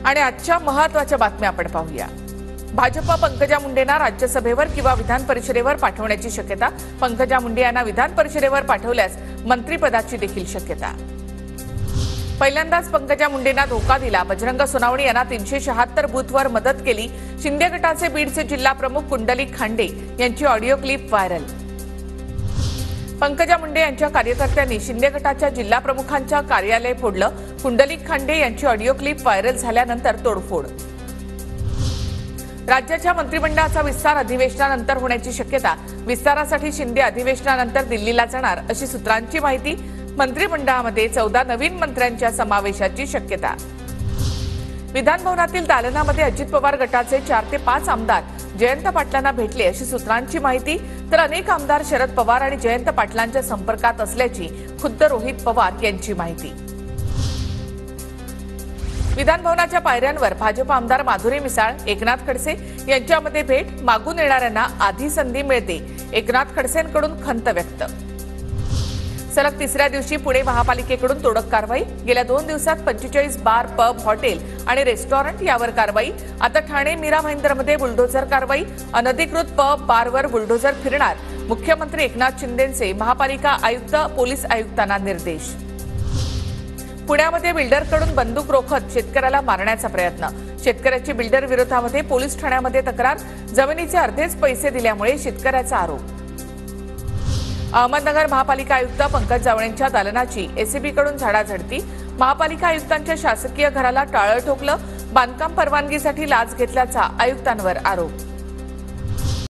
आणि आजच्या महत्त्वाच्या बातम्या आपण पाहूया। भाजपा पंकजा मुंडेंना राज्यसभेवर किंवा विधान परिषदेवर पाठवण्याची शक्यता। पंकजा मुंडे यांना विधान परिषदेवर पाठवल्यास मंत्रिपदाची देखील शक्यता। पहिल्यांदाच पंकजा मुंडेंना धोका दिला। बजरंग सोनावणे यांना 376 बूथवर मदत केली। शिंदे गटाचे बीडचे जिल्हा प्रमुख कुंडलिक खांडे यांची audio clip viral. Pankaja Munde यांच्या कार्यकर्त्यांनी शिंदे गटाच्या जिल्हा प्रमुखांच्या कार्यालय फोडलं। कुंडलिक खांडे यांची ऑडिओ क्लिप व्हायरल झाल्यानंतर तोडफोड। राज्याच्या मंत्रिमंडळाचा विस्तार अधिवेशनानंतर होण्याची शक्यता। विस्तारासाठी शिंदे अधिवेशनानंतर दिल्लीला जाणार अशी सूत्रांची माहिती। मंत्रिमंडळामध्ये 14 नवीन मंत्र्यांच्या समावेशाची शक्यता। विधान भवनातील दालनामध्ये अजित पवार गटाचे 4 ते 5 आमदार जयंत पाटलांना भेटले अशी सूत्रांची माहिती। तर अनेक आमदार शरद पवार आणि जयंत पाटलांच्या संपर्कात असल्याची खुद्द रोहित पवार यांची माहिती। विधान भवनाच्या पायऱ्यांवर भाजप आमदार माधुरी मिसाळ, एकनाथ खडसे यांच्यामध्ये भेट। मागून येणाऱ्यांना आधी संधी मिळते, एकनाथ खडसेंकडून खंत व्यक्त। सलग तिसऱ्या दिवशी पुणे महापालिकेकडून तोडक कारवाई। गेल्या 2 दिवसात 45 बार, पब, हॉटेल आणि रेस्टॉरंट यावर कारवाई। आता ठाणे मीरा भाईंदरमध्ये बुलडोझर कारवाई। अनधिकृत पब, बारवर बुलडोझर फिरणार। मुख्यमंत्री एकनाथ शिंदेंचे महापालिका आयुक्त, पोलीस आयुक्तांना निर्देश। पुण्यामध्ये बिल्डरकडून बंदूक रोखत शेतकऱ्याला मारण्याचा प्रयत्न। शेतकऱ्याची बिल्डर विरोधामध्ये पोलीस ठाण्यामध्ये तक्रार। जमिनीचे अर्धेच पैसे दिल्यामुळे शेतकऱ्याचा आरोप। अहमदनगर महापालिका आयुक्त पंकज जावळेंच्या दालनाची एसीबीकडून झाडाझडती। महापालिका आयुक्तांच्या शासकीय घराला टाळं ठोकलं। बांधकाम परवानगीसाठी लाच घेतल्याचा आयुक्तांवर आरोप।